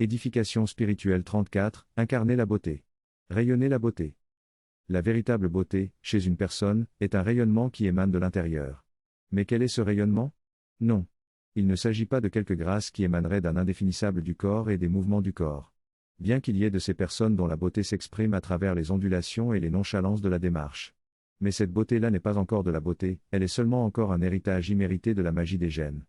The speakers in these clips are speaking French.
Édification spirituelle 34, incarner la beauté. Rayonner la beauté. La véritable beauté, chez une personne, est un rayonnement qui émane de l'intérieur. Mais quel est ce rayonnement? Non. Il ne s'agit pas de quelque grâce qui émanerait d'un indéfinissable du corps et des mouvements du corps. Bien qu'il y ait de ces personnes dont la beauté s'exprime à travers les ondulations et les nonchalances de la démarche. Mais cette beauté-là n'est pas encore de la beauté, elle est seulement encore un héritage immérité de la magie des gènes.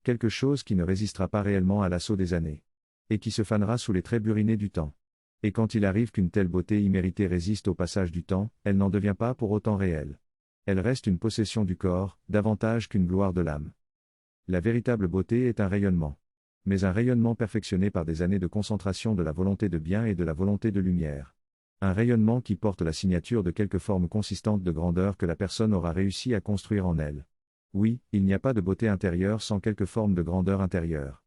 Quelque chose qui ne résistera pas réellement à l'assaut des années. Et qui se fanera sous les traits burinés du temps. Et quand il arrive qu'une telle beauté imméritée résiste au passage du temps, elle n'en devient pas pour autant réelle. Elle reste une possession du corps, davantage qu'une gloire de l'âme. La véritable beauté est un rayonnement. Mais un rayonnement perfectionné par des années de concentration de la volonté de bien et de la volonté de lumière. Un rayonnement qui porte la signature de quelque forme consistante de grandeur que la personne aura réussi à construire en elle. Oui, il n'y a pas de beauté intérieure sans quelque forme de grandeur intérieure.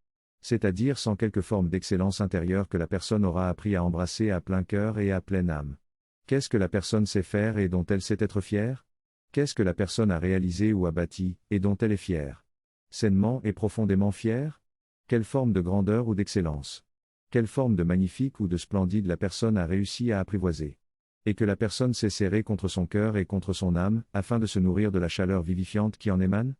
C'est-à-dire sans quelque forme d'excellence intérieure que la personne aura appris à embrasser à plein cœur et à pleine âme. Qu'est-ce que la personne sait faire et dont elle sait être fière? Qu'est-ce que la personne a réalisé ou a bâti, et dont elle est fière? Sainement et profondément fière? Quelle forme de grandeur ou d'excellence? Quelle forme de magnifique ou de splendide la personne a réussi à apprivoiser? Et que la personne sait serrer contre son cœur et contre son âme, afin de se nourrir de la chaleur vivifiante qui en émane?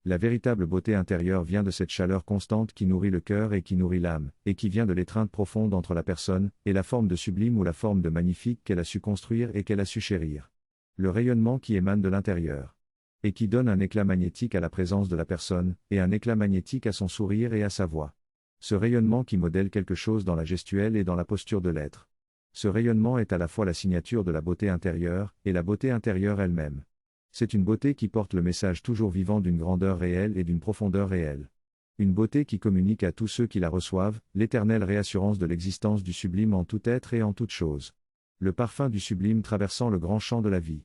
La véritable beauté intérieure vient de cette chaleur constante qui nourrit le cœur et qui nourrit l'âme, et qui vient de l'étreinte profonde entre la personne, et la forme de sublime ou la forme de magnifique qu'elle a su construire et qu'elle a su chérir. Le rayonnement qui émane de l'intérieur. Et qui donne un éclat magnétique à la présence de la personne, et un éclat magnétique à son sourire et à sa voix. Ce rayonnement qui modèle quelque chose dans la gestuelle et dans la posture de l'être. Ce rayonnement est à la fois la signature de la beauté intérieure, et la beauté intérieure elle-même. C'est une beauté qui porte le message toujours vivant d'une grandeur réelle et d'une profondeur réelle. Une beauté qui communique à tous ceux qui la reçoivent, l'éternelle réassurance de l'existence du sublime en tout être et en toute chose. Le parfum du sublime traversant le grand champ de la vie.